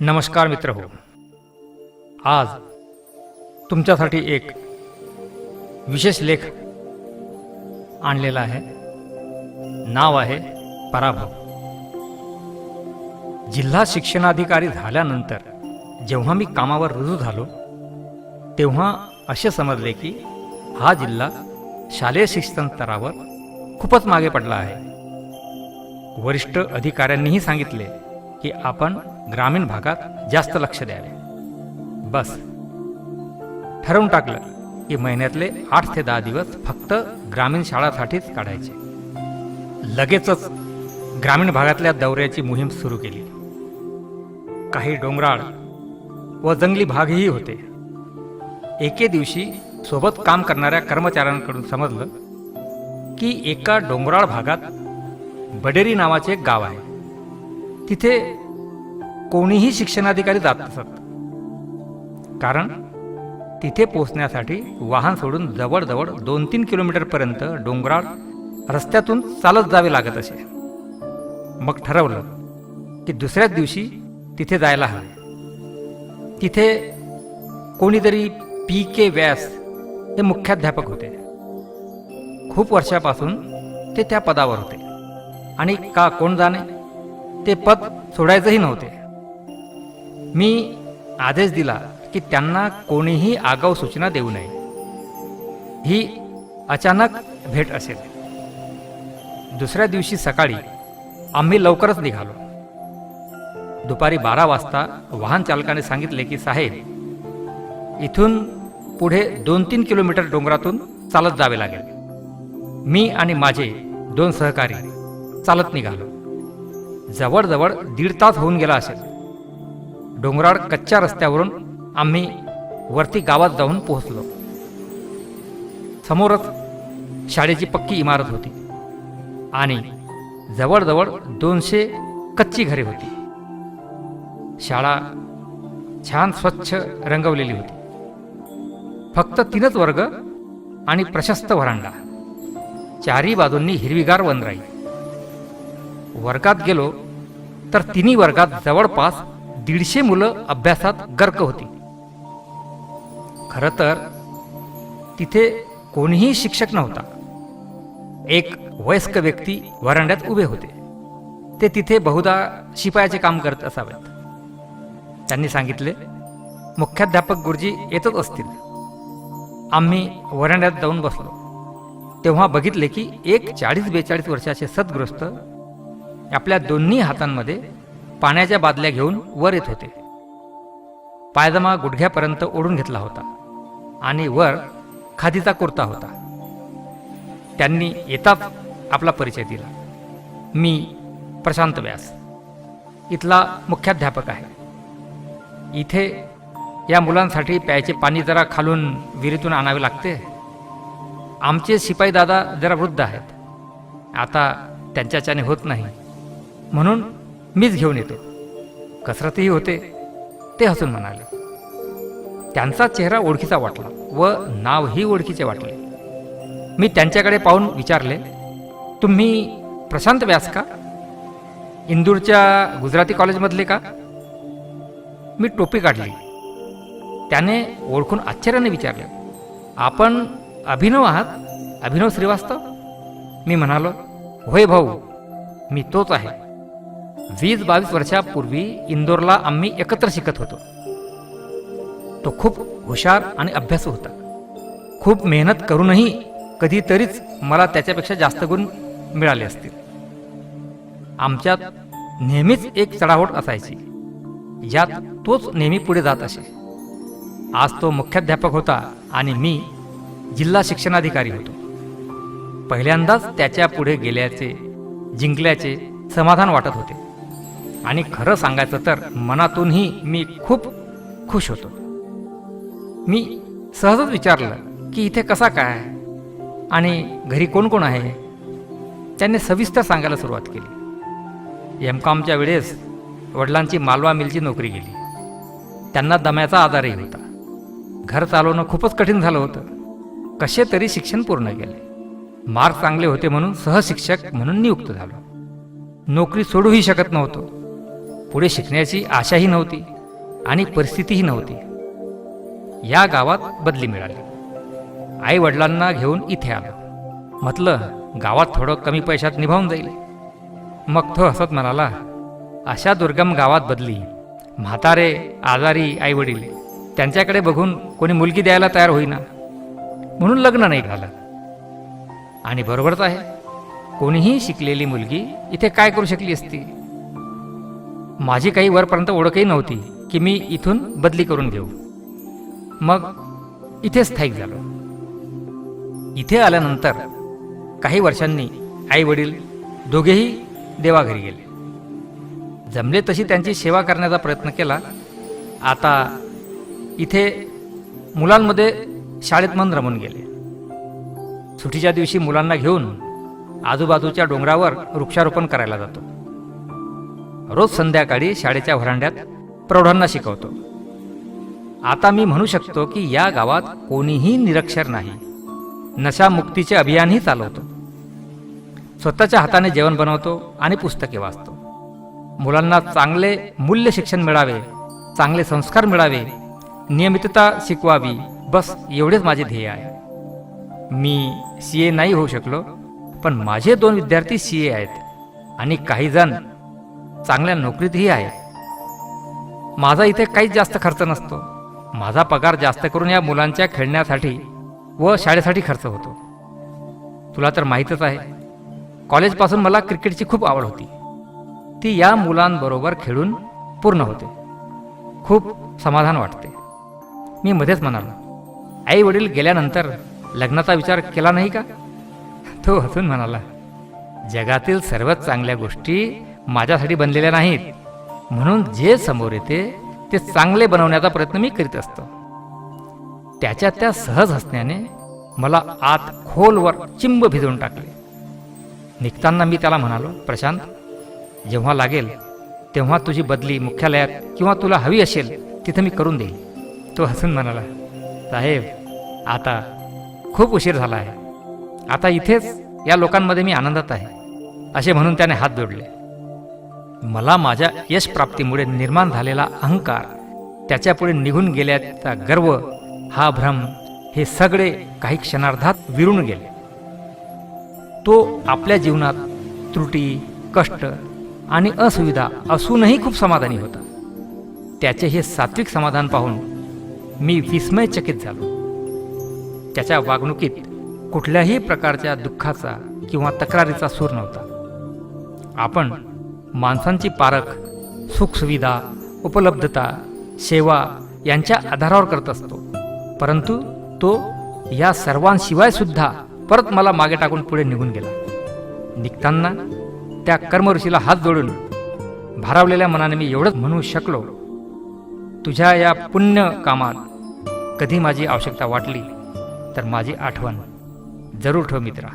नमस्कार मित्र हो, आज तुमच्यासाठी एक विशेष लेख आणलेला आहे. नाव आहे पराभव. जिल्हा शिक्षणाधिकारी झाल्यानंतर जेव्हा मी कामावर रुजू झालो तेव्हा असे समजले की हा जिल्हा शालेय शिक्षण स्तरावर खूपच मागे पडला आहे. वरिष्ठ अधिकाऱ्यांनीही सांगितले की आपण ग्रामीण भागात जास्त लक्ष द्यावे. बस ठरवून टाकलं की महिन्यातले 8 ते 10 दिवस फक्त ग्रामीण शाळांसाठीच काढायचे. लगेचच ग्रामीण भागातल्या दौऱ्याची मोहीम सुरू केली. काही डोंगराळ व जंगली भागही होते. एके दिवशी सोबत काम करणाऱ्या कर्मचाऱ्यांकडून समजलं की एका डोंगराळ भागात बडेरी नावाचे एक गाव आहे. तिथे कोणीही शिक्षणाधिकारी जात नसत, कारण तिथे पोहोचण्यासाठी वाहन सोडून जवळजवळ 2-3 किलोमीटरपर्यंत डोंगराळ रस्त्यातून चालत जावे लागत असे. मग ठरवलं की दुसऱ्याच दिवशी तिथे जायला हवे. तिथे कोणीतरी PK व्यास हे मुख्याध्यापक होते. खूप वर्षापासून ते त्या पदावर होते आणि का कोण जाणे ते पद सोडायचंही नव्हते. मी आदेश दिला की त्यांना कोणीही आगाऊ सूचना देऊ नये. ही अचानक भेट असेल. दुसऱ्या दिवशी सकाळी आम्ही लवकरच निघालो. दुपारी 12 वाजता वाहन चालकाने सांगितले की साहेब, इथून पुढे 2-3 किलोमीटर डोंगरातून चालत जावे लागेल. मी आणि माझे 2 सहकारी चालत निघालो. जवळजवळ 1.5 तास होऊन गेला असेल. डोंगराळ कच्च्या रस्त्यावरून आम्ही वरती गावात जाऊन पोहोचलो. समोरच शाळेची पक्की इमारत होती आणि जवळजवळ 200 कच्ची घरे होती. शाळा छान स्वच्छ रंगवलेली होती. फक्त 3च वर्ग आणि प्रशस्त व्हरांडा. चारी बाजूंनी हिरवीगार वनराई. वर्गात गेलो तर 3 वर्गात जवळपास 150 मुलं अभ्यासात गर्क होती. खरं तर तिथे कोणीही शिक्षक नव्हता. एक वयस्क व्यक्ती व्हरांड्यात उभे होते. ते तिथे बहुधा शिपायाचे काम करत असावेत. त्यांनी सांगितले, मुख्याध्यापक गुरुजी येतच असतील. आम्ही व्हरांड्यात जाऊन बसलो. तेव्हा बघितले की एक 40-42 वर्षाचे सद्गृहस्थ आपल्या दोन्ही हातांमध्ये पाण्याच्या बादल्या घेऊन वर येत होते. पायजमा गुडघ्यापर्यंत ओढून घेतला होता आणि वर खादीचा कुर्ता होता. त्यांनी येताच आपला परिचय दिला. मी प्रशांत व्यास, इथला मुख्याध्यापक आहे. इथे या मुलांसाठी प्यायचे पाणी जरा खालून विहिरीतून आणावे लागते. आमचे शिपाई दादा जरा वृद्ध आहेत. आता त्यांच्याच्याने होत नाही, म्हणून मीच घेऊन येतो. कसरतही होते. ते हसून म्हणाले. त्यांचा चेहरा ओळखीचा वाटला व नावही ओळखीचे वाटले. मी त्यांच्याकडे पाहून विचारले, तुम्ही प्रशांत व्यास का? इंदूरच्या गुजराती कॉलेजमधले का? मी टोपी काढली. त्याने ओळखून आश्चर्याने विचारले, आपण अभिनव आहात? अभिनव श्रीवास्तव? मी म्हणालो, होय भाऊ, मी तोच आहे. 20-22 वर्षापूर्वी इंदोरला आम्ही एकत्र शिकत होतो. तो खूप हुशार आणि अभ्यासू होता. खूप मेहनत करूनही कधीतरीच मला त्याच्यापेक्षा जास्त गुण मिळाले असतील. आमच्यात नेहमीच एक चढाओढ असायची, ज्यात तोच नेहमी पुढे जात असे. आज तो मुख्याध्यापक होता आणि मी जिल्हा शिक्षणाधिकारी होतो. पहिल्यांदाच त्याच्या पुढे गेल्याचे, जिंकल्याचे समाधान वाटत होते आणि खरं सांगायचं तर मनातूनही मी खूप खुश होतो. मी सहजच विचारलं की इथे कसा काय आणि घरी कोण कोण आहे. त्याने सविस्तर सांगायला सुरुवात केली. MCOMच्या वेळेस वडिलांची मालवा मिलची नोकरी गेली. त्यांना दम्याचा आजारही होता. घर चालवणं खूपच कठीण झालं होतं. कसे तरी शिक्षण पूर्ण केले. मार्क चांगले होते म्हणून सहशिक्षक म्हणून नियुक्त झालो. नोकरी सोडूही शकत नव्हतो. पुढे शिकण्याची आशाही नव्हती आणि परिस्थितीही नव्हती. या गावात बदली मिळाली. आई वडिलांना घेऊन इथे आलो. म्हटलं गावात थोडं कमी पैशात निभावून जाईल. मग तो हसत म्हणाला, अशा दुर्गम गावात बदली, म्हातारे आजारी आई वडील, त्यांच्याकडे बघून कोणी मुलगी द्यायला तयार होईना, म्हणून लग्न नाही झालं. आणि बरोबरच आहे, कोणीही शिकलेली मुलगी इथे काय करू शकली असती. माझी काही वरपर्यंत ओळखही नव्हती की मी इथून बदली करून घेऊ. मग इथे स्थायिक झालो. इथे आल्यानंतर काही वर्षांनी आई वडील दोघेही देवाघरी गेले. जमले तशी त्यांची सेवा करण्याचा प्रयत्न केला. आता इथे मुलांमध्ये शाळेत मन रमून गेले. सुट्टीच्या दिवशी मुलांना घेऊन आजूबाजूच्या डोंगरावर वृक्षारोपण करायला जातो. रोज संध्याकाळी शाळेच्या व्हरांड्यात प्रौढांना शिकवतो. आता मी म्हणू शकतो की या गावात कोणीही निरक्षर नाही. नशामुक्तीचे अभियानही चालवतो. स्वतःच्या हाताने जेवण बनवतो आणि पुस्तके वाचतो. मुलांना चांगले मूल्य शिक्षण मिळावे, चांगले संस्कार मिळावे, नियमितता शिकवावी, बस एवढेच माझे ध्येय आहे. मी CA नाही होऊ शकलो, पण माझे 2 विद्यार्थी CA आहेत आणि काही जण चांगल्या नोकरीतही आहेत. माझा इथे काहीच जास्त खर्च नसतो. माझा पगार जास्त करून या मुलांच्या खेळण्यासाठी व शाळेसाठी खर्च होतो. तुला तर माहीतच आहे, कॉलेजपासून मला क्रिकेटची खूप आवड होती. ती या मुलांबरोबर खेळून पूर्ण होते. खूप समाधान वाटते. मी मध्येच म्हणालो, आई वडील गेल्यानंतर लग्नाचा विचार केला नाही का? तो हसून म्हणाला, जगातील सर्वच चांगल्या गोष्टी माझ्यासाठी बनलेल्या नाहीत, म्हणून जे समोर येते ते चांगले बनवण्याचा प्रयत्न मी करीत असतो. त्याच्या त्या सहज हसण्याने मला आत खोलवर चिंब भिजवून टाकले. निघताना मी त्याला म्हणालो, प्रशांत, जेव्हा लागेल तेव्हा तुझी बदली मुख्यालयात किंवा तुला हवी असेल तिथं मी करून देईन. तो हसून म्हणाला, साहेब, आता खूप उशीर झाला आहे. आता इथेच या लोकांमध्ये मी आनंदात आहे, असे म्हणून त्याने हात जोडले. मला माझ्या यशप्राप्तीमुळे निर्माण झालेला अहंकार, त्याच्यापुढे निघून गेल्याचा गर्व, हा भ्रम, हे सगळे काही क्षणार्धात विरून गेले. तो आपल्या जीवनात त्रुटी, कष्ट आणि असुविधा असूनही खूप समाधानी होता. त्याचे हे सात्विक समाधान पाहून मी विस्मयचकित झालो. त्याच्या वागणुकीत कुठल्याही प्रकारच्या दुःखाचा किंवा तक्रारीचा सूर नव्हता. आपण माणसांची पारख सुखसुविधा, उपलब्धता, सेवा यांच्या आधारावर करत असतो, परंतु तो या सर्वांशिवाय सुद्धा परत मला मागे टाकून पुढे निघून गेला. निघताना त्या कर्मऋषीला हात जोडून भारावलेल्या मनाने मी एवढंच म्हणू शकलो, तुझ्या या पुण्य कामात कधी माझी आवश्यकता वाटली तर माझी आठवण जरूर ठेव मित्रा.